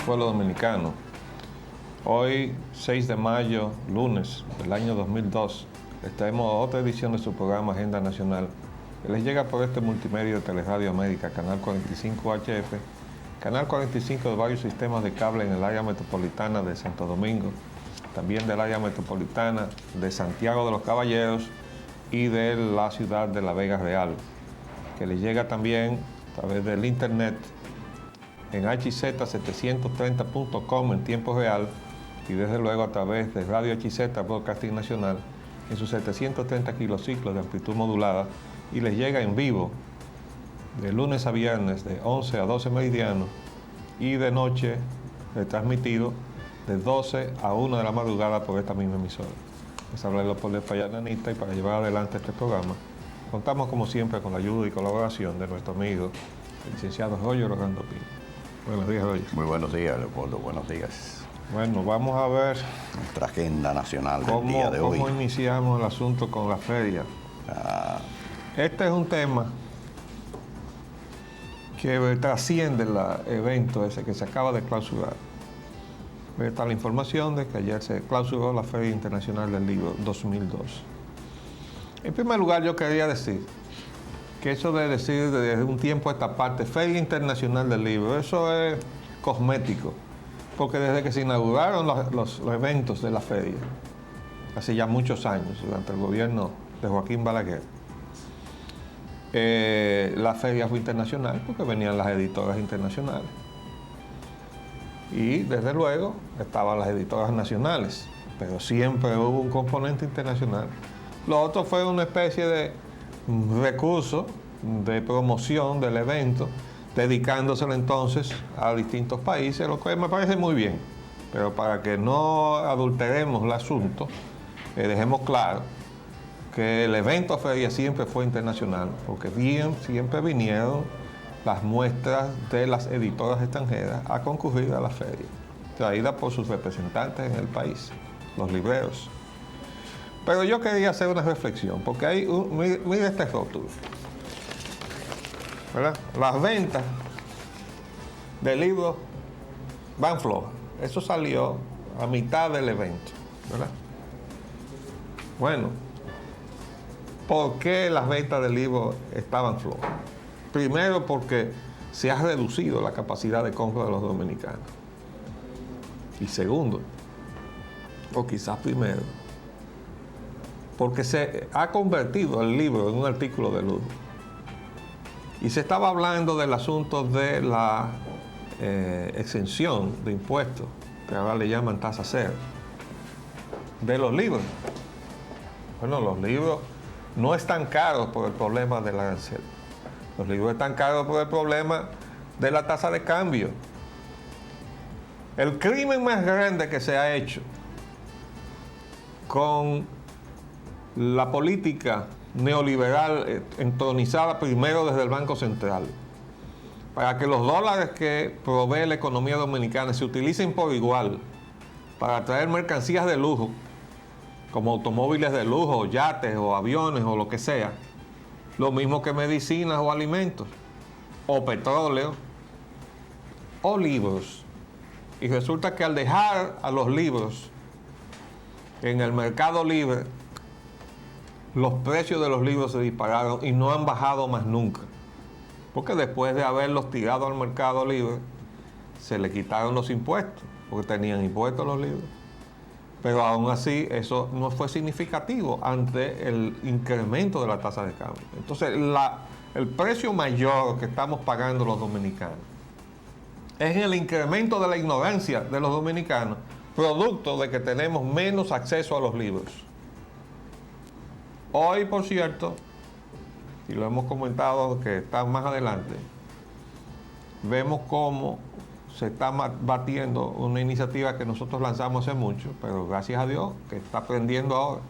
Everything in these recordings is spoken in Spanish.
pueblo dominicano. Hoy, 6 de mayo, lunes del año 2002, les traemos otra edición de su programa Agenda Nacional, que les llega por este multimedio de Teleradio América, Canal 45 HF, Canal 45 de varios sistemas de cable en el área metropolitana de Santo Domingo, también del área metropolitana de Santiago de los Caballeros y de la ciudad de La Vega Real, que les llega también a través del internet en hz730.com en tiempo real y desde luego a través de Radio HZ Broadcasting Nacional en sus 730 kilociclos de amplitud modulada, y les llega en vivo de lunes a viernes de 11 a 12 meridianos y de noche retransmitido de 12 a 1 de la madrugada por esta misma emisora. Les habla Leopoldo Payananita, y para llevar adelante este programa contamos como siempre con la ayuda y colaboración de nuestro amigo el licenciado Roger Orlando Pino. Buenos días, Roger. Muy buenos días, Leopoldo. Buenos días. Bueno, vamos a ver nuestra agenda nacional del día de hoy. ¿Cómo iniciamos el asunto con la feria? Este es un tema que trasciende el evento ese que se acaba de clausurar. Está la información de que ayer se clausuró la Feria Internacional del Libro 2002. En primer lugar, yo quería decir que eso de decir desde un tiempo a esta parte, Feria Internacional del Libro, eso es cosmético, porque desde que se inauguraron los eventos de la feria, hace ya muchos años, durante el gobierno de Joaquín Balaguer, la feria fue internacional porque venían las editoras internacionales. Y desde luego estaban las editoras nacionales, pero siempre hubo un componente internacional. Lo otro fue una especie de recurso de promoción del evento, dedicándoselo entonces a distintos países, lo que me parece muy bien. Pero para que no adulteremos el asunto, dejemos claro que el evento feria siempre fue internacional, porque siempre vinieron las muestras de las editoras extranjeras a concurrir a la feria, traídas por sus representantes en el país, los libreros. Pero yo quería hacer una reflexión, porque hay mire este rótulo, ¿verdad? Las ventas de libros van flojas. Eso salió a mitad del evento, ¿verdad? Bueno, ¿por qué las ventas de libros estaban flojas? Primero, porque se ha reducido la capacidad de compra de los dominicanos. Y segundo, o quizás primero, porque se ha convertido el libro en un artículo de lujo. Y se estaba hablando del asunto de la exención de impuestos, que ahora le llaman tasa cero, de los libros. Bueno, los libros no están caros por el problema del arancel. Los libros están caros por el problema de la tasa de cambio. El crimen más grande que se ha hecho con la política neoliberal entronizada primero desde el Banco Central, para que los dólares que provee la economía dominicana se utilicen por igual para traer mercancías de lujo, como automóviles de lujo, yates o aviones o lo que sea, lo mismo que medicinas o alimentos, o petróleo, o libros. Y resulta que al dejar a los libros en el mercado libre, los precios de los libros se dispararon y no han bajado más nunca. Porque después de haberlos tirado al mercado libre, se le quitaron los impuestos, porque tenían impuestos los libros. Pero aún así, eso no fue significativo ante el incremento de la tasa de cambio. Entonces, el precio mayor que estamos pagando los dominicanos es el incremento de la ignorancia de los dominicanos, producto de que tenemos menos acceso a los libros. Hoy, por cierto, y lo hemos comentado que está más adelante, vemos cómo se está batiendo una iniciativa que nosotros lanzamos hace mucho, pero gracias a Dios que está prendiendo ahora,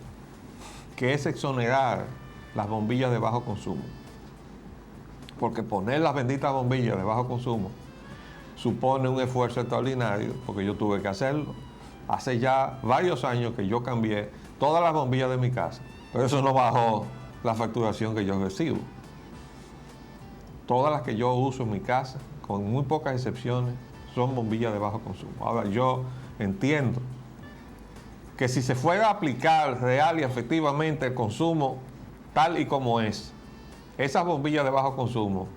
que es exonerar las bombillas de bajo consumo. Porque poner las benditas bombillas de bajo consumo supone un esfuerzo extraordinario, porque yo tuve que hacerlo. Hace ya varios años que yo cambié todas las bombillas de mi casa, pero eso no bajó la facturación que yo recibo. Todas las que yo uso en mi casa, con muy pocas excepciones, son bombillas de bajo consumo. Ahora, yo entiendo que si se fuera a aplicar real y efectivamente el consumo tal y como es, esas bombillas de bajo consumo,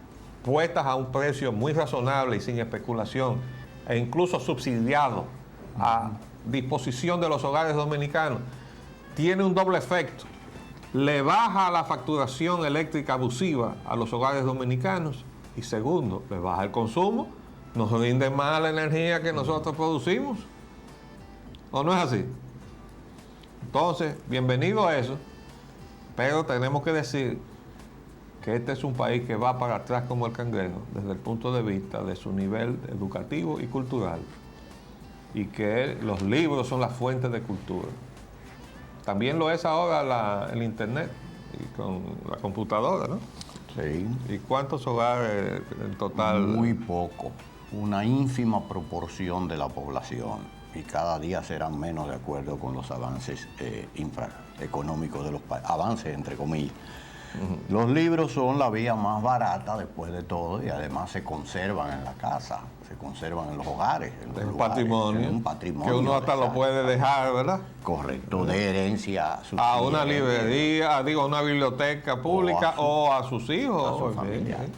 puestas a un precio muy razonable y sin especulación, e incluso subsidiado a disposición de los hogares dominicanos, tiene un doble efecto. Le baja la facturación eléctrica abusiva a los hogares dominicanos y segundo, le baja el consumo, nos rinde más la energía que nosotros producimos. ¿O no es así? Entonces, bienvenido a eso, pero tenemos que decir que este es un país que va para atrás como el cangrejo desde el punto de vista de su nivel educativo y cultural y que los libros son la fuente de cultura. También lo es ahora el internet y con la computadora, ¿no? Sí. ¿Y cuántos hogares en total? Muy poco, una ínfima proporción de la población y cada día serán menos de acuerdo con los avances infraeconómicos de los países, avances entre comillas. Los libros son la vía más barata después de todo y además se conservan en la casa, se conservan en los hogares, en los lugares, patrimonio, en un patrimonio. Que uno hasta lo puede dejar, ¿verdad? Correcto, de herencia. A una librería, a una biblioteca pública o a sus hijos. A sus familiares.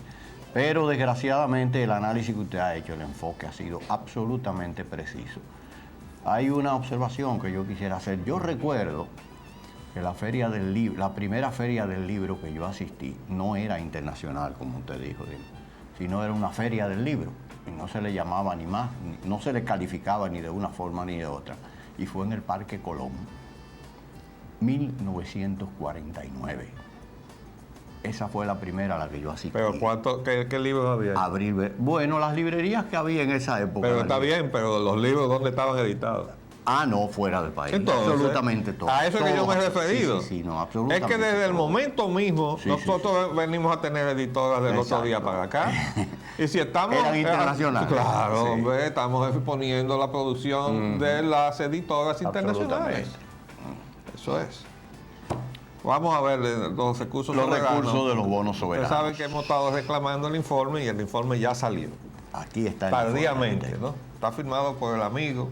Pero desgraciadamente el análisis que usted ha hecho, el enfoque ha sido absolutamente preciso. Hay una observación que yo quisiera hacer. Yo recuerdo que la feria del libro, la primera feria del libro que yo asistí, no era internacional, como usted dijo, sino era una feria del libro. Y no se le llamaba ni más, no se le calificaba ni de una forma ni de otra. Y fue en el Parque Colón, 1949. Esa fue la primera a la que yo asistí. ¿Pero qué libros había? Bueno, las librerías que había en esa época. Pero está bien, pero los libros, ¿dónde estaban editados? Ah, no, fuera del país. Entonces, absolutamente todo. A eso es que yo me he referido. Sí, no, absolutamente. Es que desde el momento mismo, nosotros venimos a tener editoras del otro día para acá. Y si estamos. Eran internacionales. Claro, hombre, estamos exponiendo la producción de las editoras internacionales. Eso es. Vamos a ver los recursos soberanos. Los recursos de los bonos soberanos. Ustedes saben que hemos estado reclamando el informe y el informe ya salió. Aquí está el tardíamente, informe. ¿no? Está firmado por el amigo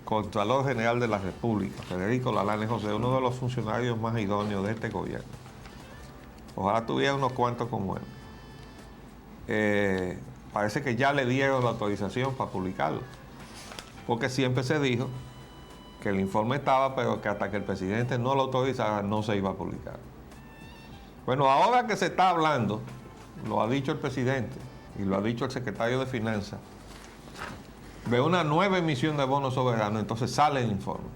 Contralor General de la República, Federico Lalane José, uno de los funcionarios más idóneos de este gobierno. Ojalá tuviera unos cuantos como él. Parece que ya le dieron la autorización para publicarlo, porque siempre se dijo que el informe estaba, pero que hasta que el presidente no lo autorizara no se iba a publicar. Bueno, ahora que se está hablando, lo ha dicho el presidente y lo ha dicho el secretario de Finanzas, de una nueva emisión de bonos soberanos, entonces sale el informe.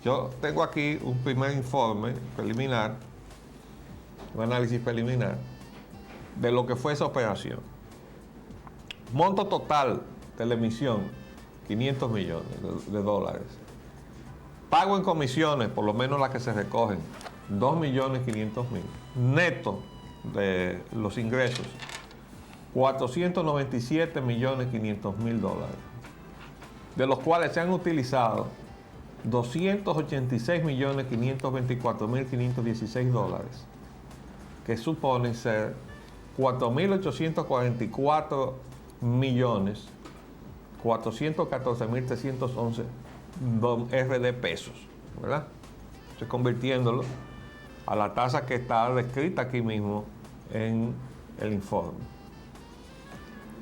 Yo tengo aquí un primer informe preliminar, un análisis preliminar, de lo que fue esa operación. Monto total de la emisión, 500 millones de dólares. Pago en comisiones, por lo menos las que se recogen, 2.500.000. Neto de los ingresos, 497.500.000 dólares, de los cuales se han utilizado 286.524.516 dólares, que suponen ser 4.844.414.311 RD pesos, ¿verdad? Estoy convirtiéndolo a la tasa que está descrita aquí mismo en el informe.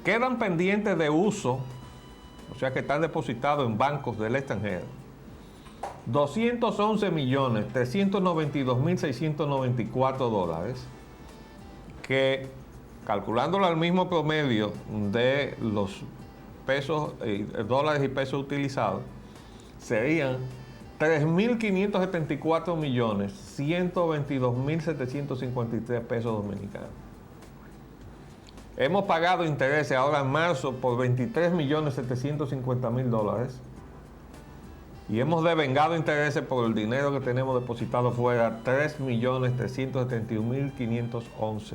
Quedan pendientes de uso, o sea que están depositados en bancos del extranjero, 211.392.694 dólares, que calculándolo al mismo promedio de los pesos, dólares y pesos utilizados, serían 3.534.122.753 pesos dominicanos. Hemos pagado intereses ahora en marzo por 23.750.000 dólares y hemos devengado intereses por el dinero que tenemos depositado fuera, 3.371.511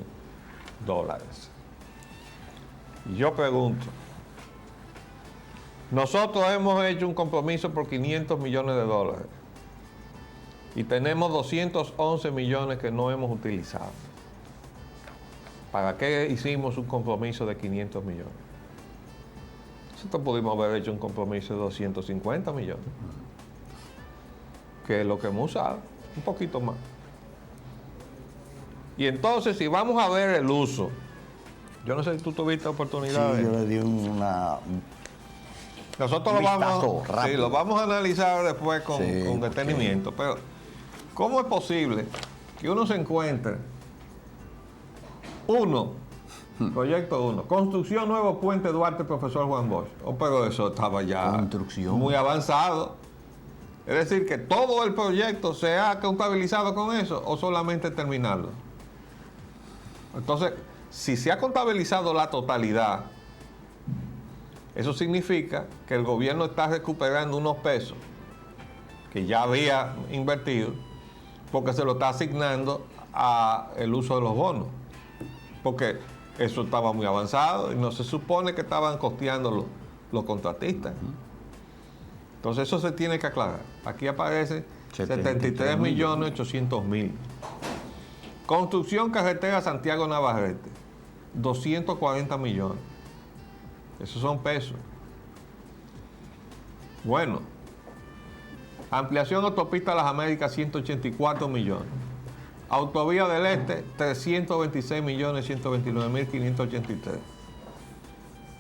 dólares. Y yo pregunto, nosotros hemos hecho un compromiso por 500 millones de dólares y tenemos 211 millones que no hemos utilizado. ¿Para qué hicimos un compromiso de 500 millones? Nosotros pudimos haber hecho un compromiso de 250 millones, que es lo que hemos usado, un poquito más. Y entonces, si vamos a ver el uso, yo no sé si tú tuviste oportunidad Sí, yo le di nosotros lo vamos a analizar después con detenimiento, pero ¿cómo es posible que uno se encuentre proyecto 1, construcción nuevo puente Duarte Profesor Juan Bosch? Pero eso estaba ya muy avanzado. Es decir, que todo el proyecto se ha contabilizado con eso o solamente terminarlo. Entonces, si se ha contabilizado la totalidad, eso significa que el gobierno está recuperando unos pesos que ya había invertido porque se lo está asignando a el uso de los bonos. Porque eso estaba muy avanzado y no se supone que estaban costeando los contratistas. Entonces eso se tiene que aclarar. Aquí aparece 73.800.000. Construcción carretera Santiago Navarrete, 240 millones. Esos son pesos. Bueno, ampliación autopista Las Américas, 184 millones. Autovía del Este, 326.129.583.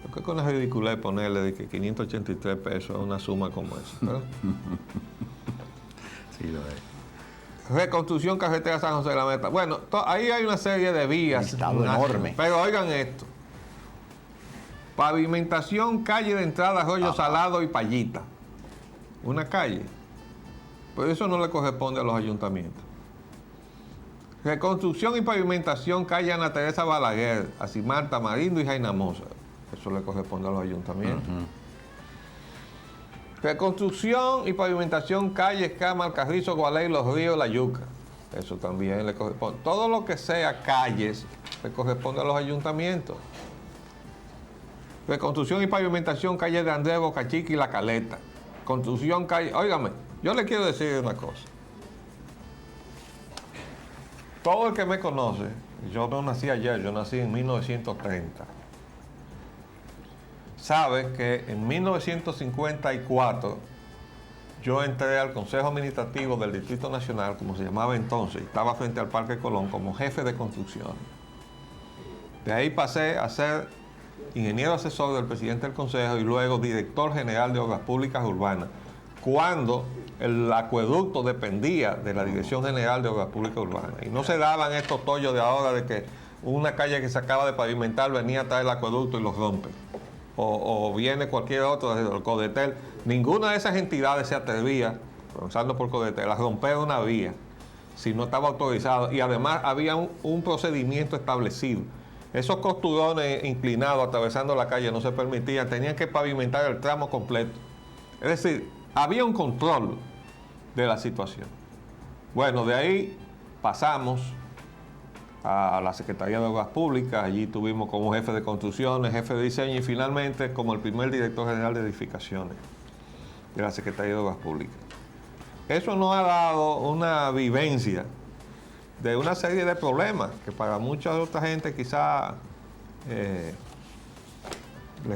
Yo creo que es una ridiculez ponerle de que 583 pesos a una suma como esa, ¿verdad? Sí, lo es. Reconstrucción carretera San José de la Meta. Bueno, ahí hay una serie de vías. Enorme. Pero oigan esto. Pavimentación, calle de entrada, Arroyo Salado y Payita. Una calle. Pero eso no le corresponde a los ayuntamientos. Reconstrucción y pavimentación, calle Ana Teresa Balaguer, Asimar, Tamarindo y Jainamosa. Eso le corresponde a los ayuntamientos. Reconstrucción y pavimentación, calle Escama, Carrizo, Gualey, Los Ríos, La Yuca. Eso también le corresponde. Todo lo que sea calles le corresponde a los ayuntamientos. Reconstrucción y pavimentación, calle de Andrés, Boca Chica y La Caleta. Construcción, calle... Óigame, yo le quiero decir una cosa. Todo el que me conoce, yo no nací ayer, yo nací en 1930, sabe que en 1954 yo entré al Consejo Administrativo del Distrito Nacional, como se llamaba entonces, y estaba frente al Parque Colón como jefe de construcción. De ahí pasé a ser ingeniero asesor del presidente del Consejo y luego director general de Obras Públicas Urbanas, cuando el acueducto dependía de la Dirección General de Obras Públicas Urbanas. Y no se daban estos tollos de ahora de que una calle que se acaba de pavimentar venía a traer el acueducto y los rompe. O viene cualquier otro, el Codetel. Ninguna de esas entidades se atrevía, comenzando por Codetel, a romper una vía si no estaba autorizado. Y además había un procedimiento establecido. Esos costurones inclinados atravesando la calle no se permitían, tenían que pavimentar el tramo completo. Es decir, había un control de la situación. Bueno, de ahí pasamos a la Secretaría de Obras Públicas, allí tuvimos como jefe de construcciones, jefe de diseño y finalmente como el primer director general de edificaciones de la Secretaría de Obras Públicas. Eso nos ha dado una vivencia de una serie de problemas que para mucha otra gente quizá les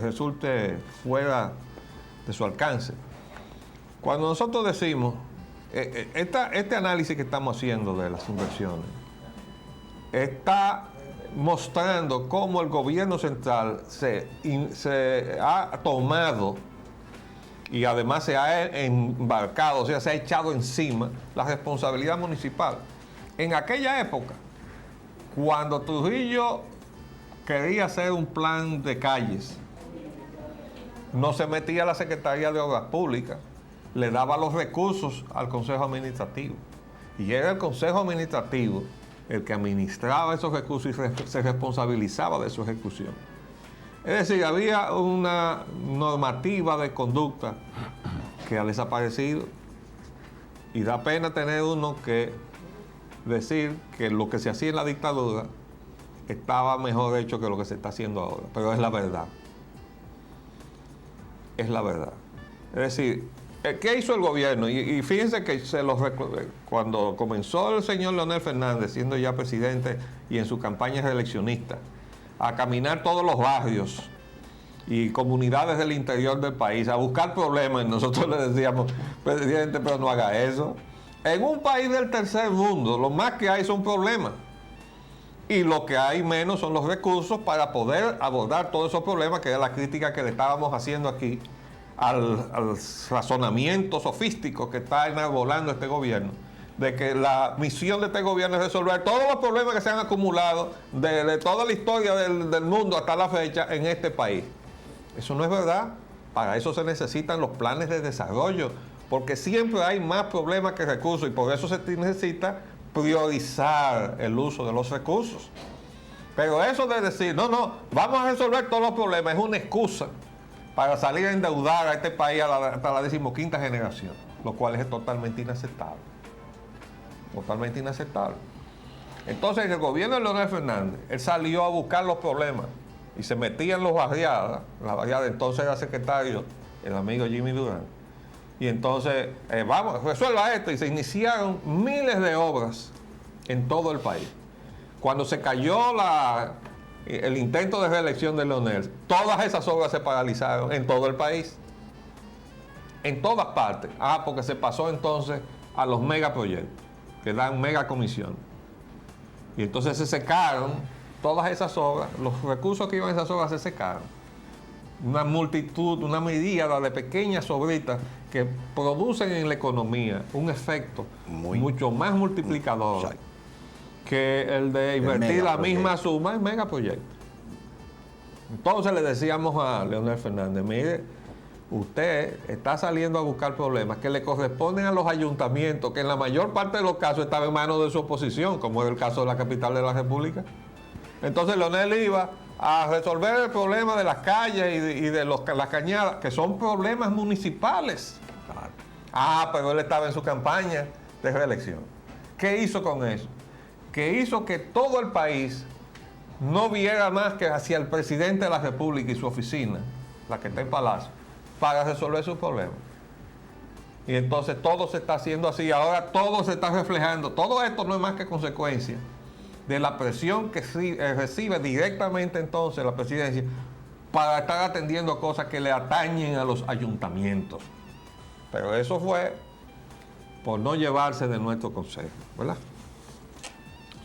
resulte fuera de su alcance. Cuando nosotros decimos, este análisis que estamos haciendo de las inversiones está mostrando cómo el gobierno central se ha tomado y además se ha embarcado, o sea, se ha echado encima la responsabilidad municipal. En aquella época, cuando Trujillo quería hacer un plan de calles, no se metía a la Secretaría de Obras Públicas, le daba los recursos al Consejo Administrativo. Y era el Consejo Administrativo el que administraba esos recursos y se responsabilizaba de su ejecución. Es decir, había una normativa de conducta que ha desaparecido y da pena tener uno que decir que lo que se hacía en la dictadura estaba mejor hecho que lo que se está haciendo ahora, pero es la verdad. Es la verdad. Es decir, ¿Qué hizo el gobierno? Y fíjense que cuando comenzó el señor Leonel Fernández, siendo ya presidente y en su campaña reeleccionista, a caminar todos los barrios y comunidades del interior del país, a buscar problemas, y nosotros le decíamos, presidente, pero no haga eso. En un país del tercer mundo, lo más que hay son problemas. Y lo que hay menos son los recursos para poder abordar todos esos problemas, que es la crítica que le estábamos haciendo aquí al razonamiento sofístico que está enarbolando este gobierno, de que la misión de este gobierno es resolver todos los problemas que se han acumulado de toda la historia del mundo hasta la fecha en este país. Eso no es verdad. Para eso se necesitan los planes de desarrollo, porque siempre hay más problemas que recursos, y por eso se necesita priorizar el uso de los recursos. Pero eso de decir, no, vamos a resolver todos los problemas, es una excusa para salir a endeudar a este país hasta la 15ª generación, lo cual es totalmente inaceptable. Totalmente inaceptable. Entonces, el gobierno de Leonel Fernández, él salió a buscar los problemas y se metía en las barriadas, entonces era secretario el amigo Jimmy Durán. Y entonces, vamos, resuelva esto. Y se iniciaron miles de obras en todo el país. Cuando se cayó el intento de reelección de Leonel, todas esas obras se paralizaron en todo el país. En todas partes. Porque se pasó entonces a los megaproyectos, que dan megacomisiones. Y entonces se secaron todas esas obras, los recursos que iban a esas obras se secaron. Una multitud, una miríada de pequeñas obritas que producen en la economía un efecto mucho más multiplicador que el de invertir la misma suma en megaproyectos. Entonces le decíamos a Leonel Fernández, mire, usted está saliendo a buscar problemas que le corresponden a los ayuntamientos, que en la mayor parte de los casos estaban en manos de su oposición, como es el caso de la capital de la República. Entonces Leonel iba a resolver el problema de las calles y de las cañadas, que son problemas municipales. Pero él estaba en su campaña de reelección. ¿Qué hizo con eso? Que hizo que todo el país no viera más que hacia el presidente de la República y su oficina, la que está en Palacio, para resolver sus problemas. Y entonces todo se está haciendo así, ahora todo se está reflejando. Todo esto no es más que consecuencia de la presión que recibe directamente entonces la presidencia para estar atendiendo cosas que le atañen a los ayuntamientos. Pero eso fue por no llevarse de nuestro consejo, ¿verdad?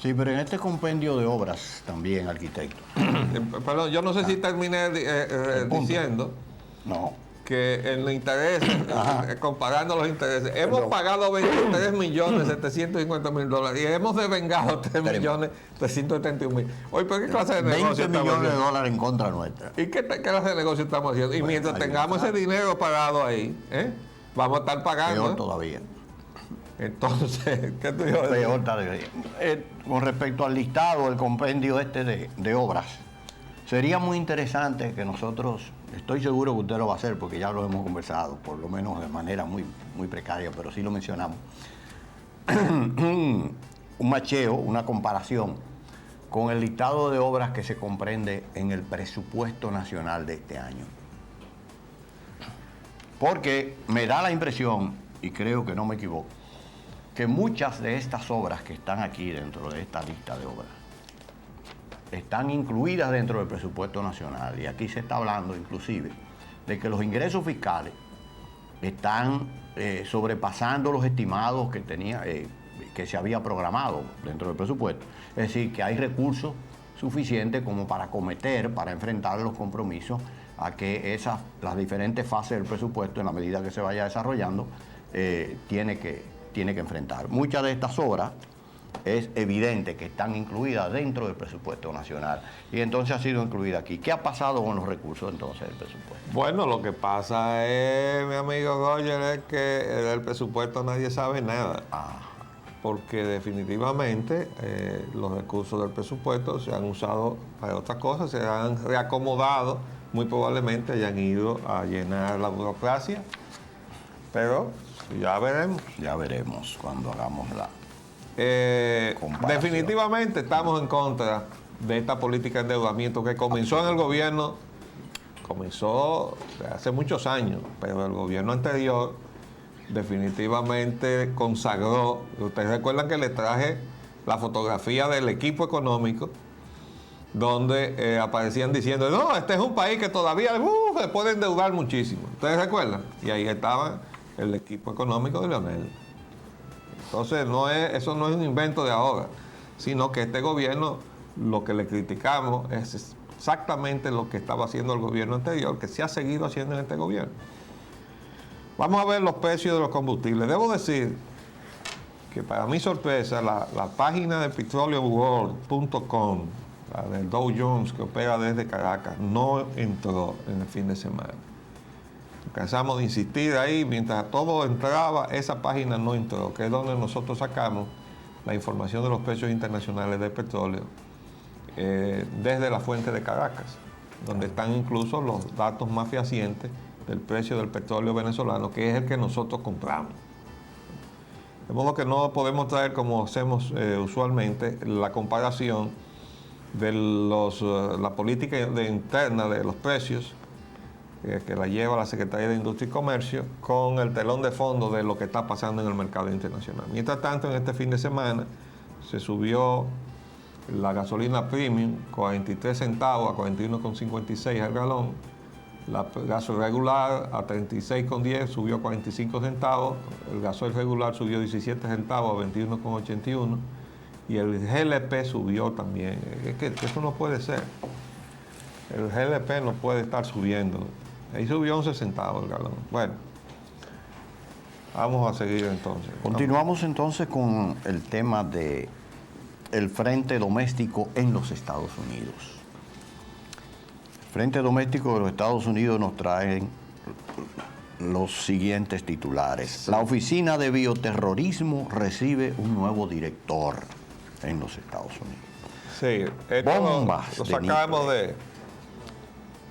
Sí, pero en este compendio de obras también, arquitecto. Perdón, yo no sé si terminé diciendo que en los intereses, comparando los intereses, hemos pagado 23.750.000 dólares y hemos devengado 3.371.000. Oye, ¿pero qué clase de negocio 20 millones de dólares en contra nuestra. ¿Y qué clase de negocio estamos haciendo? Y mientras tengamos ese dinero parado ahí, vamos a estar pagando. Peor todavía. Entonces, ¿qué tú ibas a decir? Peor todavía. Con respecto al listado, el compendio de obras, sería muy interesante que nosotros, estoy seguro que usted lo va a hacer porque ya lo hemos conversado, por lo menos de manera muy, muy precaria, pero sí lo mencionamos. Un macheo, una comparación con el listado de obras que se comprende en el presupuesto nacional de este año. Porque me da la impresión, y creo que no me equivoco, que muchas de estas obras que están aquí dentro de esta lista de obras están incluidas dentro del presupuesto nacional. Y aquí se está hablando inclusive de que los ingresos fiscales están sobrepasando los estimados que se había programado dentro del presupuesto. Es decir, que hay recursos suficientes como para enfrentar los compromisos a que las diferentes fases del presupuesto, en la medida que se vaya desarrollando, tiene que enfrentar. Muchas de estas obras es evidente que están incluidas dentro del presupuesto nacional y entonces ha sido incluida aquí. ¿Qué ha pasado con los recursos entonces del presupuesto? Bueno, lo que pasa es, mi amigo Roger, es que del presupuesto nadie sabe nada. Porque definitivamente los recursos del presupuesto se han usado para otras cosas, se han reacomodado, muy probablemente hayan ido a llenar la burocracia, pero ya veremos. Ya veremos cuando hagamos la definitivamente estamos en contra de esta política de endeudamiento que comenzó en el gobierno, comenzó hace muchos años, pero el gobierno anterior definitivamente consagró. Ustedes recuerdan que les traje la fotografía del equipo económico, donde aparecían diciendo, no, este es un país que todavía se puede endeudar muchísimo. ¿Ustedes recuerdan? Y ahí estaba el equipo económico de Leonel. Entonces, eso no es un invento de ahora, sino que este gobierno, lo que le criticamos es exactamente lo que estaba haciendo el gobierno anterior, que se ha seguido haciendo en este gobierno. Vamos a ver los precios de los combustibles. Debo decir que para mi sorpresa, la página de petroleumworld.com, la del Dow Jones que opera desde Caracas, no entró en el fin de semana. Cansamos de insistir ahí, mientras todo entraba, esa página no entró, que es donde nosotros sacamos la información de los precios internacionales del petróleo desde la fuente de Caracas, donde están incluso los datos más fehacientes del precio del petróleo venezolano, que es el que nosotros compramos. De modo que no podemos traer, como hacemos usualmente, la comparación de la política interna de los precios que la lleva la Secretaría de Industria y Comercio con el telón de fondo de lo que está pasando en el mercado internacional. Mientras tanto, en este fin de semana se subió la gasolina premium 43 centavos a 41,56 al galón, la gasoil regular a 36,10 subió a 45 centavos, el gasoil regular subió 17 centavos a 21,81 y el GLP subió también. Es que eso no puede ser. El GLP no puede estar subiendo. Ahí subió 11 centavos el galón. Bueno, vamos a seguir entonces. Continuamos entonces con el tema de el frente doméstico en los Estados Unidos. El frente doméstico de los Estados Unidos nos trae los siguientes titulares. Sí. La Oficina de Bioterrorismo recibe un nuevo director en los Estados Unidos. Sí, bombas. Lo sacamos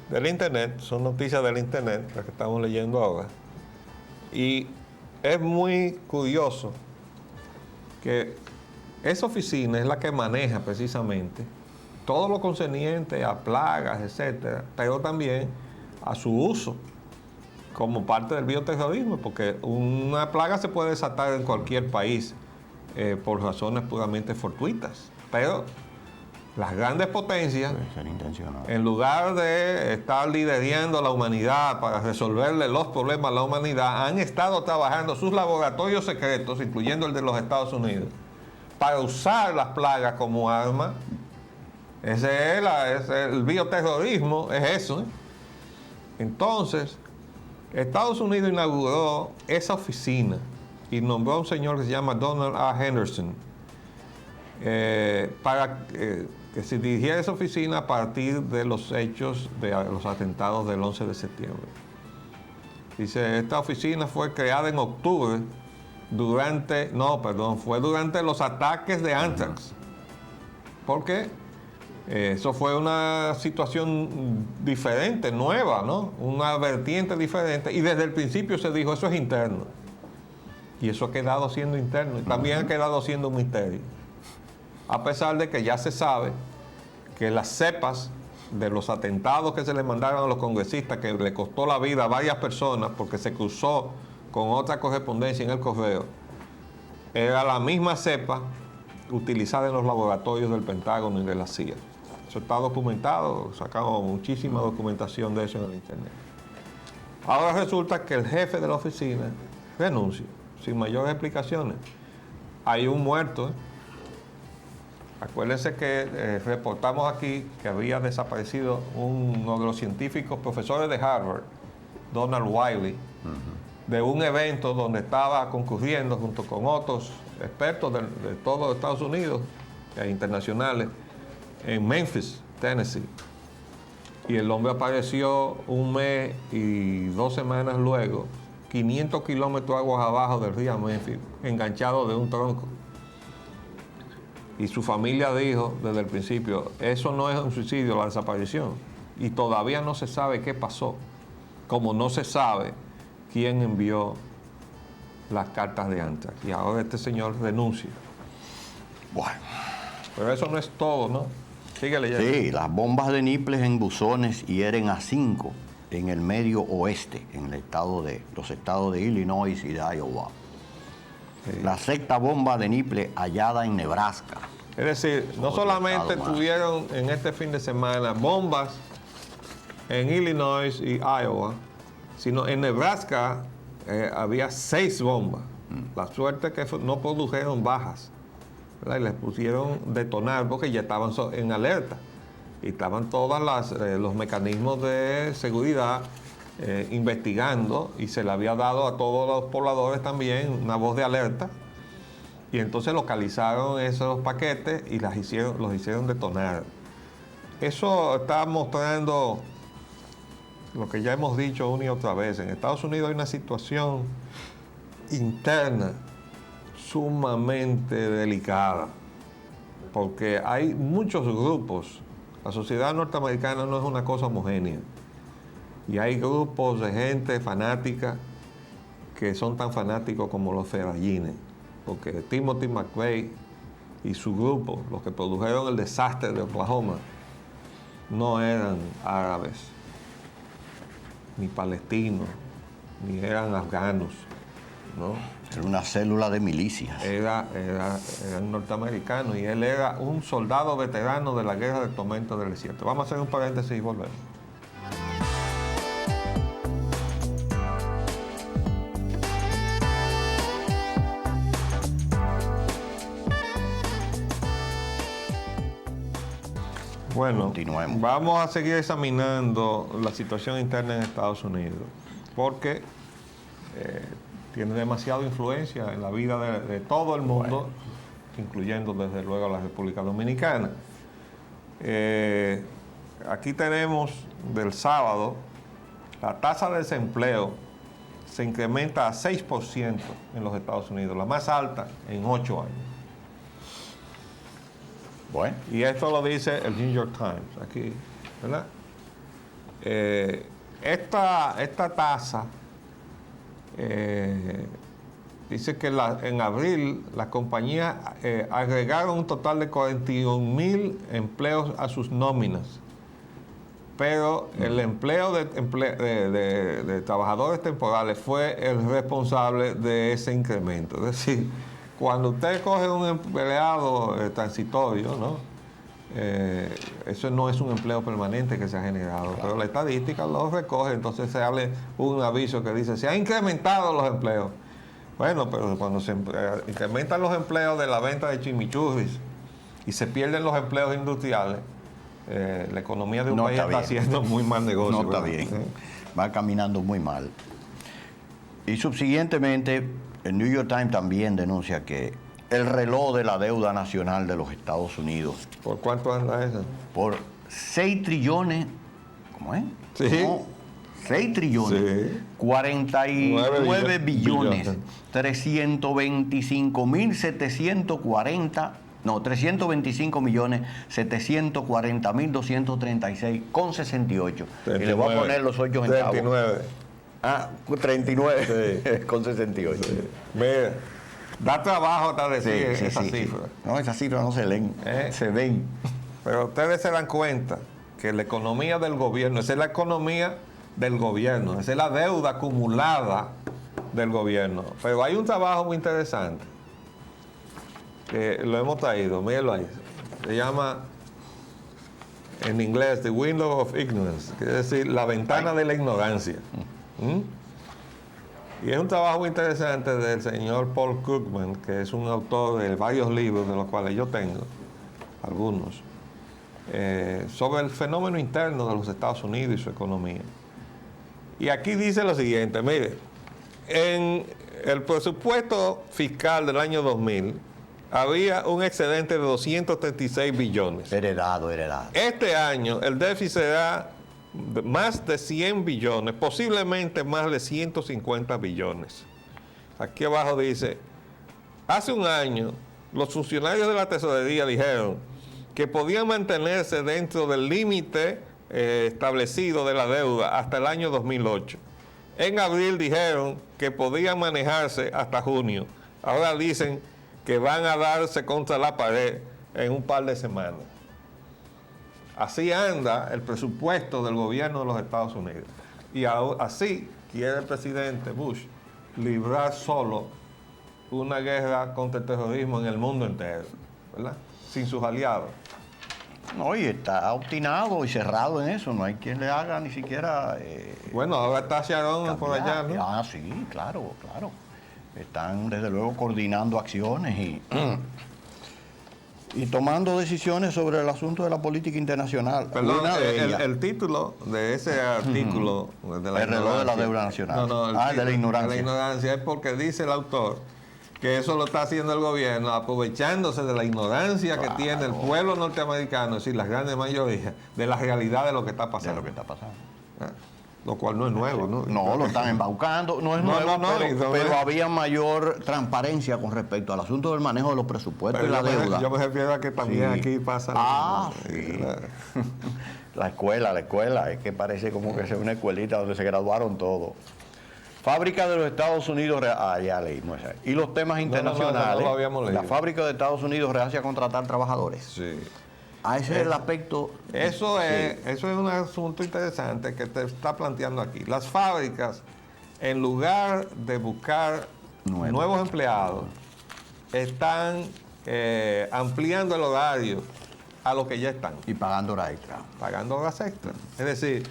del internet, son noticias del internet, las que estamos leyendo ahora. Y es muy curioso que esa oficina es la que maneja precisamente todo lo concerniente a plagas, etcétera, pero también a su uso como parte del bioterrorismo, porque una plaga se puede desatar en cualquier país por razones puramente fortuitas, pero las grandes potencias, en lugar de estar liderando a la humanidad para resolverle los problemas a la humanidad, han estado trabajando sus laboratorios secretos, incluyendo el de los Estados Unidos, para usar las plagas como arma. Ese es el bioterrorismo, es eso. Entonces, Estados Unidos inauguró esa oficina y nombró a un señor que se llama Donald A. Henderson para que se dirigiera esa oficina a partir de los hechos de los atentados del 11 de septiembre. Dice, esta oficina fue creada en octubre fue durante los ataques de Anthrax. ¿Por qué? Eso fue una situación diferente, nueva, ¿no? Una vertiente diferente. Y desde el principio se dijo, eso es interno. Y eso ha quedado siendo interno. Y también ha quedado siendo un misterio. A pesar de que ya se sabe que las cepas de los atentados que se le mandaron a los congresistas, que le costó la vida a varias personas porque se cruzó con otra correspondencia en el correo, era la misma cepa utilizada en los laboratorios del Pentágono y de la CIA. Eso está documentado, sacamos muchísima documentación de eso en el internet. Ahora resulta que el jefe de la oficina renuncia, sin mayores explicaciones. Hay un muerto. Acuérdense que reportamos aquí que había desaparecido uno de los científicos profesores de Harvard, Donald Wiley, de un evento donde estaba concurriendo junto con otros expertos de todos Estados Unidos e internacionales en Memphis, Tennessee. Y el hombre apareció un mes y 2 semanas luego, 500 kilómetros aguas abajo del río Memphis, enganchado de un tronco. Y su familia dijo desde el principio, eso no es un suicidio, la desaparición. Y todavía no se sabe qué pasó, como no se sabe quién envió las cartas de Anthrax. Y ahora este señor renuncia. Bueno. Pero eso no es todo, ¿no? Sigue leyendo. Sí, las bombas de Niples en buzones hieren a 5 en el medio oeste, en los estados de Illinois y de Iowa. Sí. La sexta bomba de niple hallada en Nebraska. Es decir, no solamente tuvieron en este fin de semana bombas en Illinois y Iowa, sino en Nebraska había 6 bombas. La suerte es que no produjeron bajas, ¿verdad? Y les pusieron detonar porque ya estaban en alerta. Y estaban todos los mecanismos de seguridad investigando, y se le había dado a todos los pobladores también una voz de alerta. Y entonces localizaron esos paquetes y los hicieron detonar. Eso está mostrando lo que ya hemos dicho una y otra vez. En Estados Unidos hay una situación interna sumamente delicada, porque hay muchos grupos. La sociedad norteamericana no es una cosa homogénea. Y hay grupos de gente fanática que son tan fanáticos como los ferallines. Porque Timothy McVeigh y su grupo, los que produjeron el desastre de Oklahoma, no eran árabes, ni palestinos, ni eran afganos, ¿no? Era una célula de milicias. Era norteamericano, y él era un soldado veterano de la guerra del tormento del desierto. Vamos a hacer un paréntesis y volvemos. Bueno, continuemos. Vamos a seguir examinando la situación interna en Estados Unidos, porque tiene demasiada influencia en la vida de todo el mundo, incluyendo desde luego a la República Dominicana. Aquí tenemos del sábado, la tasa de desempleo se incrementa a 6% en los Estados Unidos, la más alta en 8 años. Bueno. Y esto lo dice el New York Times, aquí, ¿verdad? Esta tasa dice que en abril las compañías agregaron un total de 41,000 empleos a sus nóminas, pero el empleo de trabajadores temporales fue el responsable de ese incremento. Es decir, cuando usted coge un empleado transitorio, ¿no? Eso no es un empleo permanente que se ha generado, claro, pero la estadística lo recoge. Entonces se abre un aviso que dice: se han incrementado los empleos. Bueno, pero cuando se incrementan los empleos de la venta de chimichurris y se pierden los empleos industriales, la economía de un país está haciendo muy mal negocio. No está bien, va caminando muy mal. Y subsiguientemente, el New York Times también denuncia que el reloj de la deuda nacional de los Estados Unidos. ¿Por cuánto anda eso? Por 6 trillones, ¿cómo es? Sí. No, 6 trillones, sí. 49 billones, 325.740.236,68. Y le voy a poner los 8 centavos. 39. Ah, 39, sí. Con 68. Sí. Mira, da trabajo hasta decir esa cifra. Sí. No, esas cifras no se leen, se ven. Pero ustedes se dan cuenta que la economía del gobierno, esa es la economía del gobierno, esa es la deuda acumulada del gobierno. Pero hay un trabajo muy interesante que lo hemos traído, mírenlo ahí. Se llama, en inglés, The Window of Ignorance, quiere decir la ventana de la ignorancia. Y es un trabajo muy interesante del señor Paul Krugman, que es un autor de varios libros, de los cuales yo tengo algunos, sobre el fenómeno interno de los Estados Unidos y su economía. Y aquí dice lo siguiente: mire, en el presupuesto fiscal del año 2000 había un excedente de 236 billones. Heredado. Este año el déficit será más de 100 billones, posiblemente más de 150 billones. Aquí abajo dice: hace un año los funcionarios de la tesorería dijeron que podían mantenerse dentro del límite establecido de la deuda hasta el año 2008. En abril dijeron que podían manejarse hasta junio. Ahora dicen que van a darse contra la pared en un par de semanas. Así anda el presupuesto del gobierno de los Estados Unidos. Y así quiere el presidente Bush librar solo una guerra contra el terrorismo en el mundo entero, ¿verdad? Sin sus aliados. No, y está obstinado y cerrado en eso, no hay quien le haga ni siquiera... Bueno, ahora está Sharon por allá, ¿no? Ah, sí, claro, claro. Están desde luego coordinando acciones y tomando decisiones sobre el asunto de la política internacional. Perdón, Una de ellas, el título de ese artículo de la el reloj de la deuda nacional. No, De la ignorancia. De la ignorancia es porque dice el autor que eso lo está haciendo el gobierno aprovechándose de la ignorancia que tiene el pueblo norteamericano, es decir, la grande mayoría, de la realidad de lo que está de pasando. lo que está pasando. Lo cual no es nuevo, ¿no? No, lo están embaucando, no es No, nuevo, no, pero había mayor transparencia con respecto al asunto del manejo de los presupuestos Pero y la deuda. yo me refiero a que también Sí. aquí pasa. Sí. La escuela, es que parece como que sea una escuelita donde se graduaron todos. Fábrica de los Estados Unidos, ya leímos esa. Y los temas internacionales. no lo habíamos leído. La fábrica de Estados Unidos rehace a contratar trabajadores. Sí. Ese es el aspecto. Eso sí. es un asunto interesante que te está planteando aquí. Las fábricas, en lugar de buscar nuevos empleados, están ampliando el horario a los que ya están. Y pagando hora extra. Pagando horas extras. Es decir,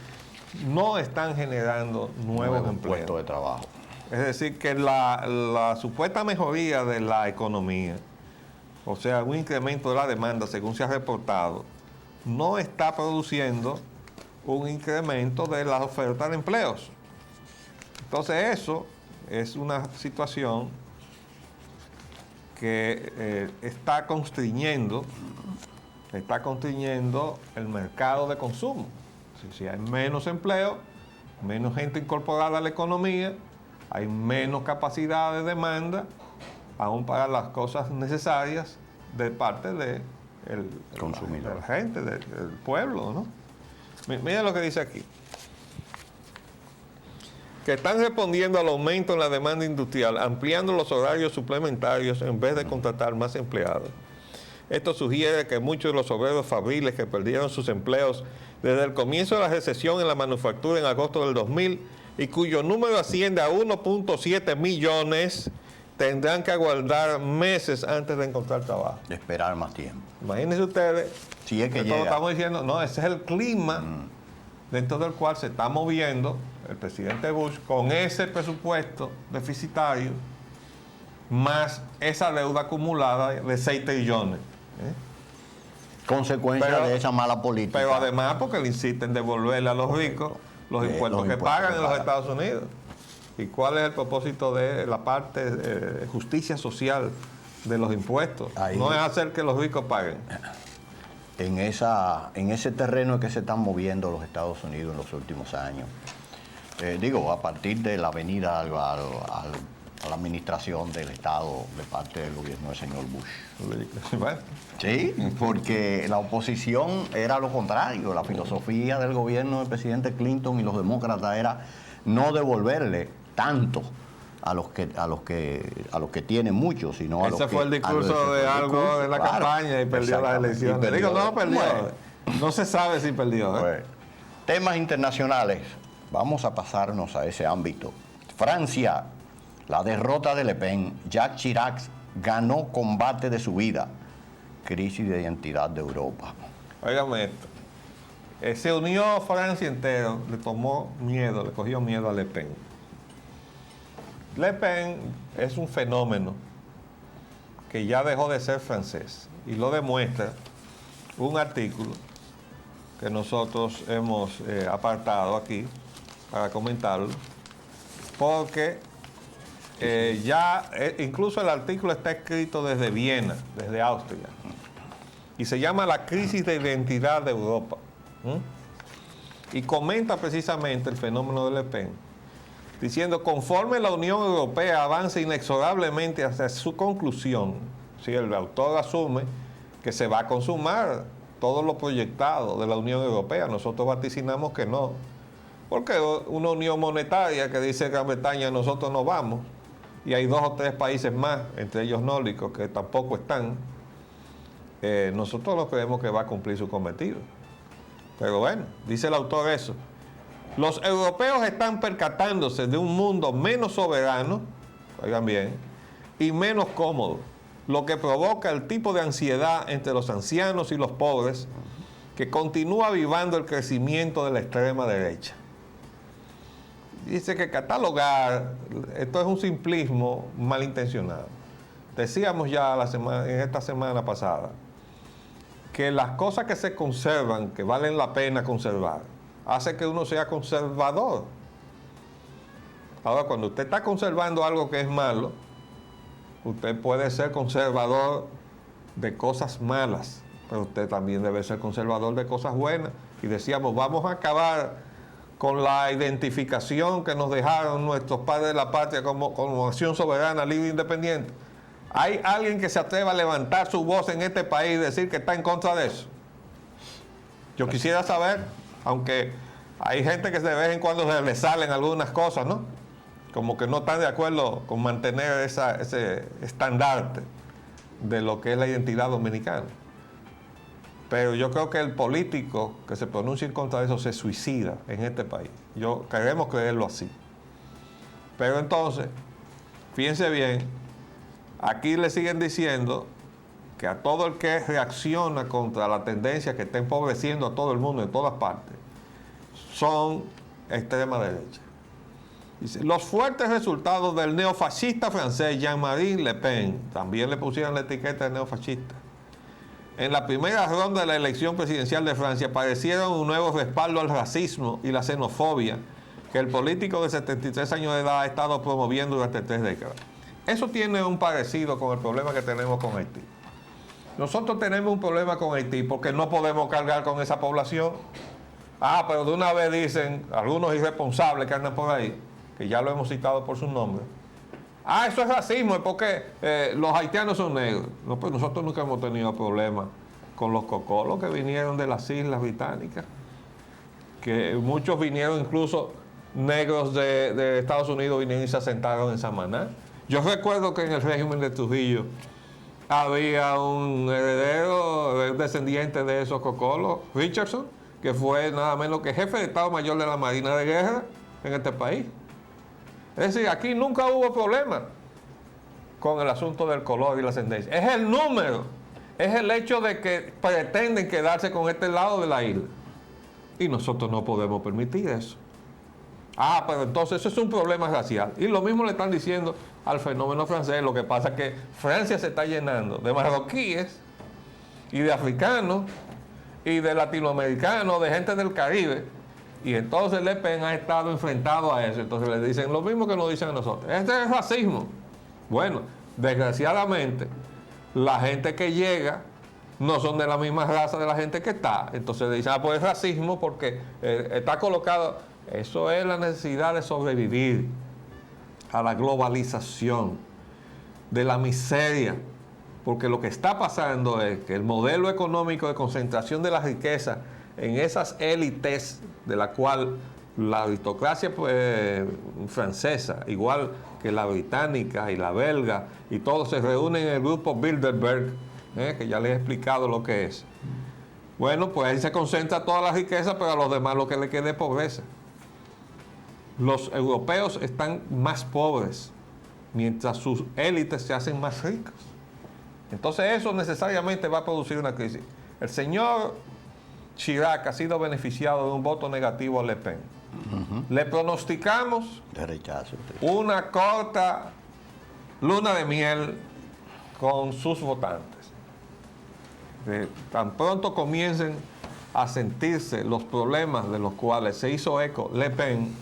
no están generando nuevos empleos. Puestos de trabajo. Es decir, que la supuesta mejoría de la economía, o sea, un incremento de la demanda, según se ha reportado, no está produciendo un incremento de la oferta de empleos. Entonces, eso es una situación que está constriñendo el mercado de consumo. Si hay menos empleo, menos gente incorporada a la economía, hay menos capacidad de demanda, aún para las cosas necesarias de parte de consumidor, de la gente, del pueblo, ¿no? Mira lo que dice aquí. Que están respondiendo al aumento en la demanda industrial, ampliando los horarios suplementarios en vez de contratar más empleados. Esto sugiere que muchos de los obreros fabriles que perdieron sus empleos desde el comienzo de la recesión en la manufactura en agosto del 2000 y cuyo número asciende a 1.7 millones, tendrán que aguardar meses antes de encontrar trabajo. De esperar más tiempo. Imagínense ustedes, Si es que todos llega. estamos diciendo, no, ese es el clima dentro del cual se está moviendo el presidente Bush con ese presupuesto deficitario más esa deuda acumulada de 6 trillones. Consecuencia de esa mala política. Pero además porque le insisten devolverle a los ricos los impuestos que pagan en los Estados Unidos. ¿Y cuál es el propósito de la parte de justicia social de los impuestos? Ahí. No es hacer que los ricos paguen. En ese terreno es que se están moviendo los Estados Unidos en los últimos años. A partir de la venida a la administración del Estado de parte del gobierno del señor Bush. Bueno, Sí, porque la oposición era lo contrario. La filosofía del gobierno del presidente Clinton y los demócratas era no devolverle tanto a los que tienen mucho, sino a los que... ese fue el discurso de algo de la campaña y perdió las elecciones. No perdió. No se sabe si perdió. Pues, temas internacionales. Vamos a pasarnos a ese ámbito. Francia, la derrota de Le Pen. Jacques Chirac ganó combate de su vida. Crisis de identidad de Europa. Óigame esto. Se unió Francia entero, le cogió miedo a Le Pen. Le Pen es un fenómeno que ya dejó de ser francés y lo demuestra un artículo que nosotros hemos apartado aquí para comentarlo, porque incluso el artículo está escrito desde Viena, desde Austria, y se llama La crisis de identidad de Europa. Y comenta precisamente el fenómeno de Le Pen, diciendo, conforme la Unión Europea avanza inexorablemente hacia su conclusión, si el autor asume que se va a consumar todo lo proyectado de la Unión Europea, nosotros vaticinamos que no, porque una unión monetaria que dice Gran Bretaña, nosotros no vamos, y hay 2 o 3 países más, entre ellos nórdicos, que tampoco están, nosotros no creemos que va a cumplir su cometido. Pero bueno, dice el autor eso. Los europeos están percatándose de un mundo menos soberano, oigan bien, y menos cómodo, lo que provoca el tipo de ansiedad entre los ancianos y los pobres que continúa avivando el crecimiento de la extrema derecha. Dice que catalogar, esto es un simplismo malintencionado. Decíamos ya en esta semana pasada que las cosas que se conservan, que valen la pena conservar, hace que uno sea conservador. Ahora, cuando usted está conservando algo que es malo, usted puede ser conservador de cosas malas, pero usted también debe ser conservador de cosas buenas. Y decíamos, vamos a acabar con la identificación que nos dejaron nuestros padres de la patria como nación soberana, libre e independiente. ¿Hay alguien que se atreva a levantar su voz en este país y decir que está en contra de eso? Yo quisiera saber, aunque hay gente que de vez en cuando se le salen algunas cosas, ¿no? Como que no están de acuerdo con mantener ese estandarte de lo que es la identidad dominicana. Pero yo creo que el político que se pronuncie en contra de eso se suicida en este país. Queremos creerlo así. Pero entonces, fíjense bien, aquí le siguen diciendo que a todo el que reacciona contra la tendencia que está empobreciendo a todo el mundo en todas partes, son extrema derecha. Dice, los fuertes resultados del neofascista francés Jean-Marie Le Pen, también le pusieron la etiqueta de neofascista, en la primera ronda de la elección presidencial de Francia parecieron un nuevo respaldo al racismo y la xenofobia que el político de 73 años de edad ha estado promoviendo durante 3 décadas. Eso tiene un parecido con el problema que tenemos con Haití. Nosotros tenemos un problema con Haití porque no podemos cargar con esa población. Pero de una vez dicen algunos irresponsables que andan por ahí, que ya lo hemos citado por su nombre. Eso es racismo, es porque los haitianos son negros. No, pues nosotros nunca hemos tenido problemas con los cocolos que vinieron de las Islas Británicas, que muchos vinieron incluso negros de Estados Unidos, vinieron y se asentaron en Samaná. Yo recuerdo que en el régimen de Trujillo había un heredero, un descendiente de esos cocolos, Richardson, que fue nada menos que jefe de Estado Mayor de la Marina de Guerra en este país. Es decir, aquí nunca hubo problema con el asunto del color y la ascendencia. Es el número, es el hecho de que pretenden quedarse con este lado de la isla. Y nosotros no podemos permitir eso. Pero entonces eso es un problema racial. Y lo mismo le están diciendo al fenómeno francés. Lo que pasa es que Francia se está llenando de marroquíes y de africanos y de latinoamericanos, de gente del Caribe. Y entonces Le Pen ha estado enfrentado a eso. Entonces le dicen lo mismo que nos dicen a nosotros. Este es racismo. Bueno, desgraciadamente, la gente que llega no son de la misma raza de la gente que está. Entonces le dicen, pues es racismo porque está colocado. Eso es la necesidad de sobrevivir a la globalización, de la miseria. Porque lo que está pasando es que el modelo económico de concentración de la riqueza en esas élites de la cual la aristocracia francesa, igual que la británica y la belga, y todos se reúnen en el grupo Bilderberg, que ya les he explicado lo que es. Bueno, pues ahí se concentra toda la riqueza, pero a los demás lo que le queda es pobreza. Los europeos están más pobres, mientras sus élites se hacen más ricas. Entonces eso necesariamente va a producir una crisis. El señor Chirac ha sido beneficiado de un voto negativo a Le Pen. Le pronosticamos de rechazo, una corta luna de miel con sus votantes. Tan pronto comiencen a sentirse los problemas de los cuales se hizo eco Le Pen,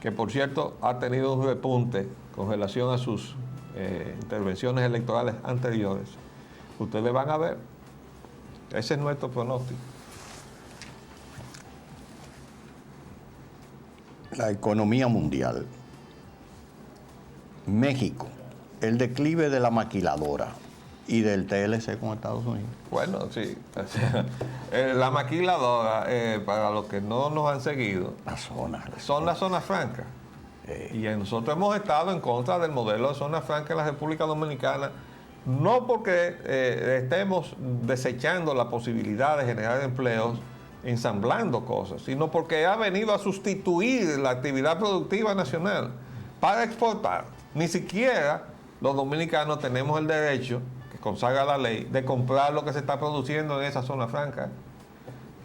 que por cierto ha tenido un repunte con relación a sus intervenciones electorales anteriores, ustedes van a ver. Ese es nuestro pronóstico. La economía mundial. México, el declive de la maquiladora y del TLC con Estados Unidos. Bueno, sí. La maquiladora, para los que no nos han seguido, son las zonas francas. Y nosotros hemos estado en contra del modelo de zona franca en la República Dominicana, no porque estemos desechando la posibilidad de generar empleos ensamblando cosas, sino porque ha venido a sustituir la actividad productiva nacional para exportar. Ni siquiera los dominicanos tenemos el derecho, que consagra la ley, de comprar lo que se está produciendo en esa zona franca.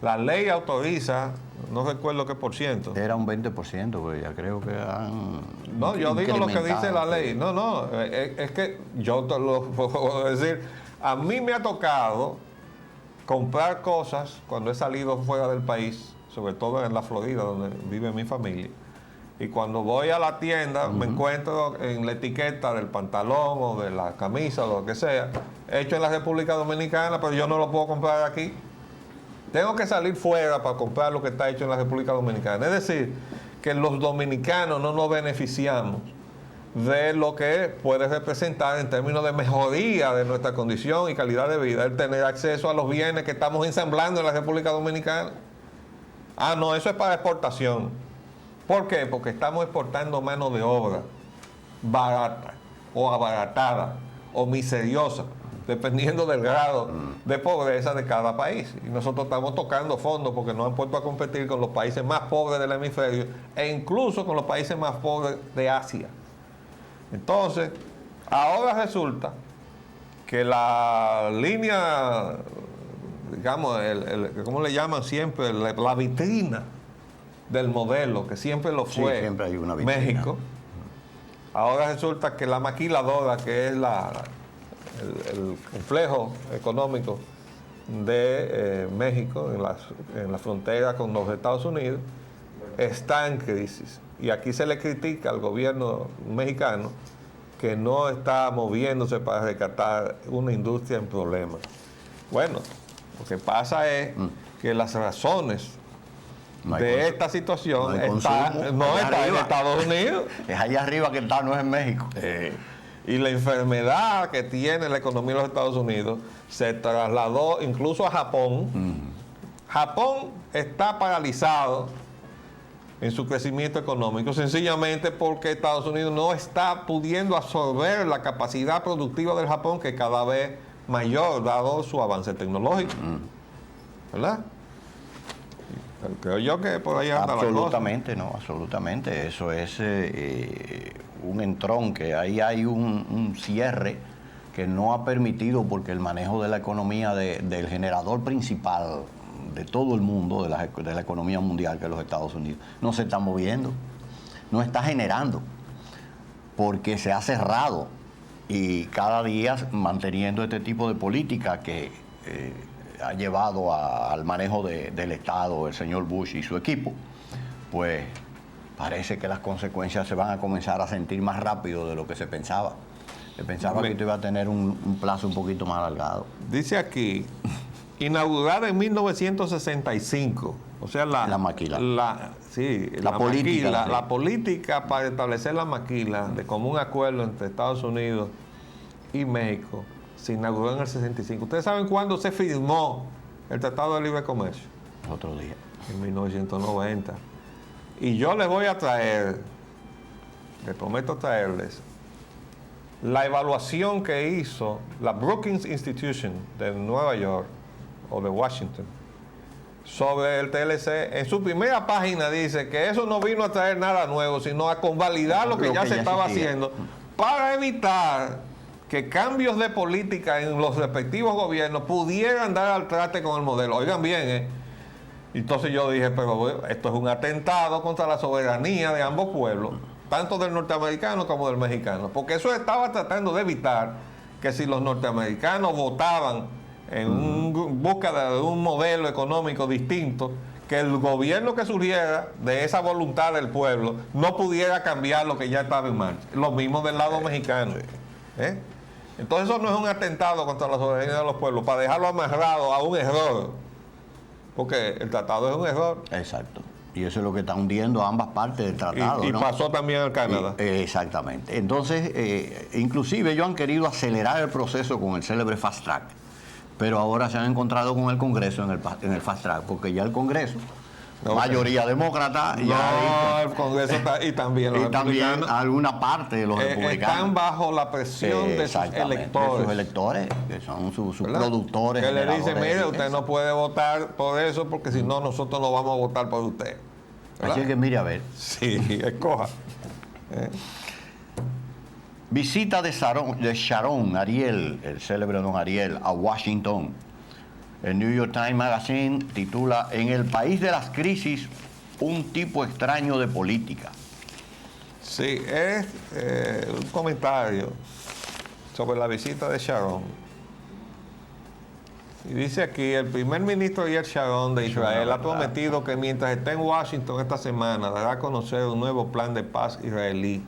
La ley autoriza, no recuerdo qué por ciento. Era un 20%, pues ya creo que han... No, yo digo lo que dice la ley. No, es que yo te lo puedo decir. A mí me ha tocado comprar cosas cuando he salido fuera del país, sobre todo en la Florida, donde vive mi familia. Y cuando voy a la tienda, me encuentro en la etiqueta del pantalón o de la camisa o lo que sea, hecho en la República Dominicana, pero yo no lo puedo comprar aquí. Tengo que salir fuera para comprar lo que está hecho en la República Dominicana. Es decir, que los dominicanos no nos beneficiamos de lo que puede representar en términos de mejoría de nuestra condición y calidad de vida, el tener acceso a los bienes que estamos ensamblando en la República Dominicana. Ah, no, eso es para exportación. ¿Por qué? Porque estamos exportando mano de obra barata o abaratada o miseriosa, dependiendo del grado de pobreza de cada país. Y nosotros estamos tocando fondo porque nos han puesto a competir con los países más pobres del hemisferio e incluso con los países más pobres de Asia. Entonces, ahora resulta que la línea, digamos, ¿cómo le llaman siempre? La vitrina del modelo, que siempre lo fue, sí, siempre hay una vitrina. México. Ahora resulta que la maquiladora, que es el complejo económico de México, en la frontera con los Estados Unidos, está en crisis. Y aquí se le critica al gobierno mexicano que no está moviéndose para rescatar una industria en problemas. Bueno, lo que pasa es que las razones de esta situación no está en Estados Unidos. Es allá arriba que está, no es en México. Y la enfermedad que tiene la economía de los Estados Unidos se trasladó incluso a Japón. Japón está paralizado en su crecimiento económico, sencillamente porque Estados Unidos no está pudiendo absorber la capacidad productiva del Japón, que es cada vez mayor, dado su avance tecnológico. ¿Verdad? Creo yo que por ahí anda la cosa. Absolutamente, no, absolutamente. Eso es un entronque. Ahí hay un cierre que no ha permitido, porque el manejo de la economía del generador principal de todo el mundo, de la economía mundial, que es los Estados Unidos, no se está moviendo, no está generando, porque se ha cerrado y cada día manteniendo este tipo de política que ha llevado al manejo del Estado el señor Bush y su equipo, pues parece que las consecuencias se van a comenzar a sentir más rápido de lo que se pensaba. Se pensaba que esto iba a tener un plazo un poquito más alargado. Dice aquí, inaugurada en 1965, o sea, la maquila. La política para establecer la maquila de común acuerdo entre Estados Unidos y México se inauguró en el 65. ¿Ustedes saben cuándo se firmó el Tratado de Libre Comercio? Otro día. En 1990. Y yo les voy a traer, les prometo traerles, la evaluación que hizo la Brookings Institution de Nueva York o de Washington sobre el TLC. En su primera página dice que eso no vino a traer nada nuevo, sino a convalidar lo que ya se estaba haciendo para evitar que cambios de política en los respectivos gobiernos pudieran dar al traste con el modelo. Oigan bien, Entonces yo dije, pero esto es un atentado contra la soberanía de ambos pueblos, tanto del norteamericano como del mexicano, porque eso estaba tratando de evitar que si los norteamericanos votaban en busca de un modelo económico distinto, que el gobierno que surgiera de esa voluntad del pueblo no pudiera cambiar lo que ya estaba en marcha. Lo mismo del lado mexicano. Entonces eso no es un atentado contra la soberanía de los pueblos, para dejarlo amarrado a un error, porque el tratado es un error. Exacto. Y eso es lo que está hundiendo a ambas partes del tratado. Y pasó también en Canadá. Exactamente. Entonces, inclusive ellos han querido acelerar el proceso con el célebre Fast Track, pero ahora se han encontrado con el Congreso en el Fast Track, porque ya el Congreso No, mayoría demócrata y, no, el Congreso está, y también los y también republicanos, alguna parte de los republicanos están bajo la presión de sus exactamente, electores. de sus electores, que son sus ¿verdad? productores. Que le dicen, generadores de mire, usted riqueza. no puede votar por eso porque si no, nosotros no vamos a votar por usted. ¿verdad? Así que mire a ver. Sí, escoja. Visita de Sharon Ariel, el célebre don Ariel, a Washington. El New York Times Magazine titula: En el país de las crisis, un tipo extraño de política. Sí, es un comentario sobre la visita de Sharon. Y dice aquí, el primer ministro Ariel Sharon de Israel ha prometido que mientras esté en Washington esta semana dará a conocer un nuevo plan de paz israelí.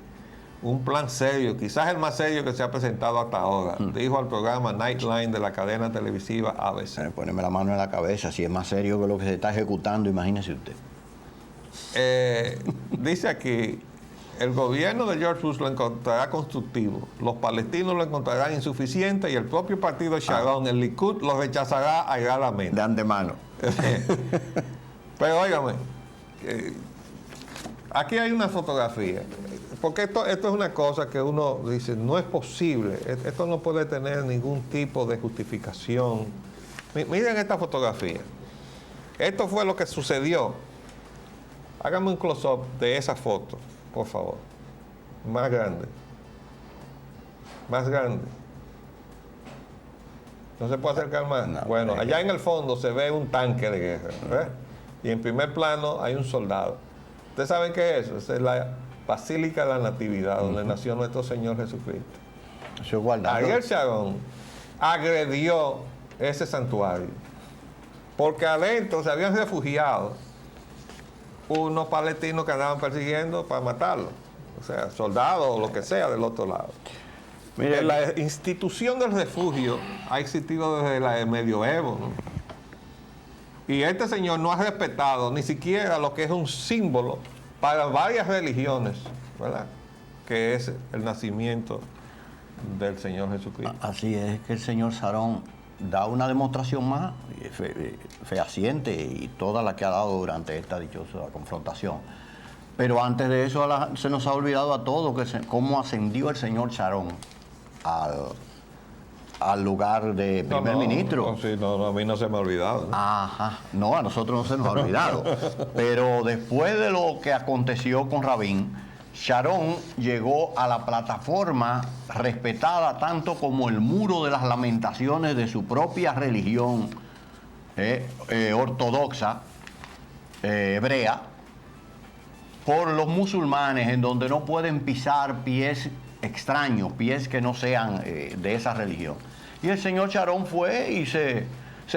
Un plan serio, quizás el más serio que se ha presentado hasta ahora, dijo al programa Nightline de la cadena televisiva ABC. Poneme la mano en la cabeza, si es más serio que lo que se está ejecutando, imagínese usted. Dice aquí, el gobierno de George Bush lo encontrará constructivo, los palestinos lo encontrarán insuficiente y el propio partido de Sharon, el Likud, lo rechazará airadamente. De antemano. Pero óigame, aquí hay una fotografía, porque esto es una cosa que uno dice, no es posible, esto no puede tener ningún tipo de justificación. Miren esta fotografía, esto fue lo que sucedió. Hágame un close-up de esa foto, por favor, más grande, no se puede acercar más. No, bueno, allá en el fondo se ve un tanque de guerra, ¿verdad? Y en primer plano hay un soldado. ¿Ustedes saben qué es eso? Esa es la Basílica de la Natividad, donde nació nuestro Señor Jesucristo. Eso es guardado. Ariel Sharon agredió ese santuario porque adentro se habían refugiado unos palestinos que andaban persiguiendo para matarlos, o sea, soldados o lo que sea del otro lado. Mire, La institución del refugio ha existido desde el medioevo, ¿no? Y este señor no ha respetado ni siquiera lo que es un símbolo para varias religiones, ¿verdad? Que es el nacimiento del Señor Jesucristo. así es que el señor Sharon da una demostración más fehaciente y toda la que ha dado durante esta dichosa confrontación. Pero antes de eso se nos ha olvidado a todos cómo ascendió el señor Sharon al lugar de primer ministro. No, a mí no se me ha olvidado, ¿no? Ajá, no, a nosotros no se nos ha olvidado. Pero después de lo que aconteció con Rabin, Sharon llegó a la plataforma respetada tanto como el muro de las lamentaciones de su propia religión ortodoxa, hebrea, por los musulmanes, en donde no pueden pisar pies extraños, pies que no sean de esa religión. Y el señor Sharon fue y se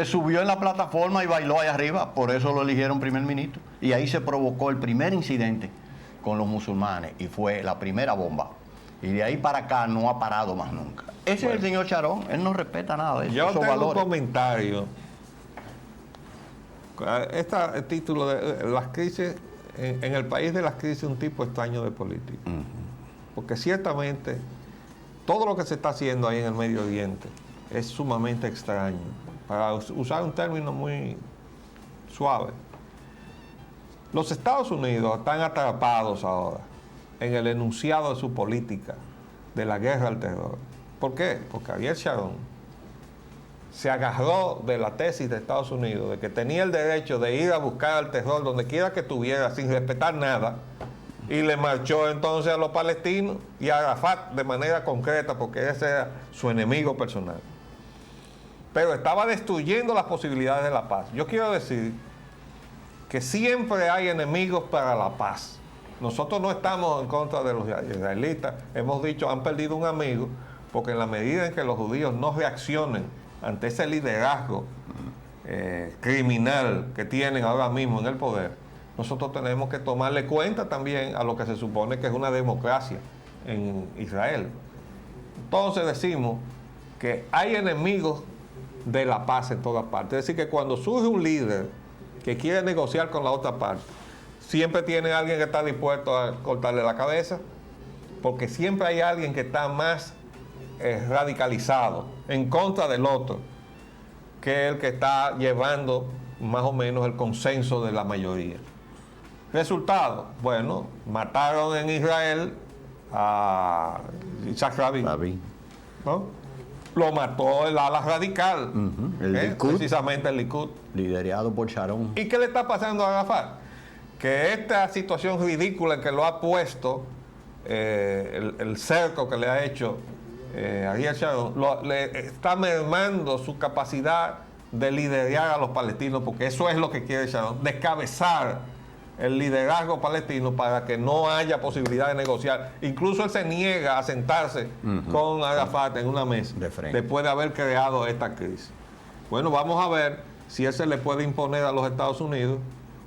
subió en la plataforma y bailó ahí arriba, por eso lo eligieron primer ministro. Y ahí se provocó el primer incidente con los musulmanes y fue la primera bomba. Y de ahí para acá no ha parado más nunca. Ese es el señor Sharon, él no respeta nada de eso. Yo esos tengo valores. un comentario. El título de las crisis, en el país de las crisis, un tipo extraño de política. Porque ciertamente todo lo que se está haciendo ahí en el Medio Oriente es sumamente extraño. Para usar un término muy suave. Los Estados Unidos están atrapados ahora en el enunciado de su política de la guerra al terror. ¿Por qué? Porque Ariel Sharon se agarró de la tesis de Estados Unidos de que tenía el derecho de ir a buscar al terror donde quiera que estuviera sin respetar nada, y le marchó entonces a los palestinos y a Arafat de manera concreta porque ese era su enemigo personal. Pero estaba destruyendo las posibilidades de la paz. Yo quiero decir que siempre hay enemigos para la paz. Nosotros no estamos en contra de los israelitas. Hemos dicho, han perdido un amigo, porque en la medida en que los judíos no reaccionen ante ese liderazgo criminal que tienen ahora mismo en el poder, nosotros tenemos que tomarle cuenta también a lo que se supone que es una democracia en Israel. Entonces decimos que hay enemigos de la paz en todas partes. Es decir, que cuando surge un líder que quiere negociar con la otra parte, siempre tiene alguien que está dispuesto a cortarle la cabeza, porque siempre hay alguien que está más radicalizado en contra del otro que el que está llevando más o menos el consenso de la mayoría. Resultado, bueno, mataron en Israel a Isaac Rabin, ¿no? Lo mató el ala radical, El Likud, precisamente el Likud. liderado por Sharon. ¿Y qué le está pasando a Arafat? Que esta situación ridícula que lo ha puesto, el cerco que le ha hecho Ariel Sharon, le está mermando su capacidad de liderar a los palestinos, porque eso es lo que quiere Sharon, descabezar el liderazgo palestino para que no haya posibilidad de negociar. Incluso él se niega a sentarse con Arafat en una mesa después de haber creado esta crisis. Bueno, vamos a ver si él se le puede imponer a los Estados Unidos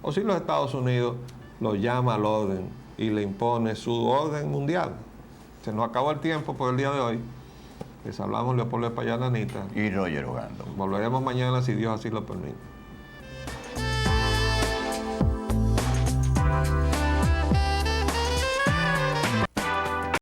o si los Estados Unidos lo llama al orden y le impone su orden mundial. Se nos acabó el tiempo por el día de hoy. Les hablamos Leopoldo Espaillat, Anita. Y Roger Ogando. Volveremos mañana si Dios así lo permite.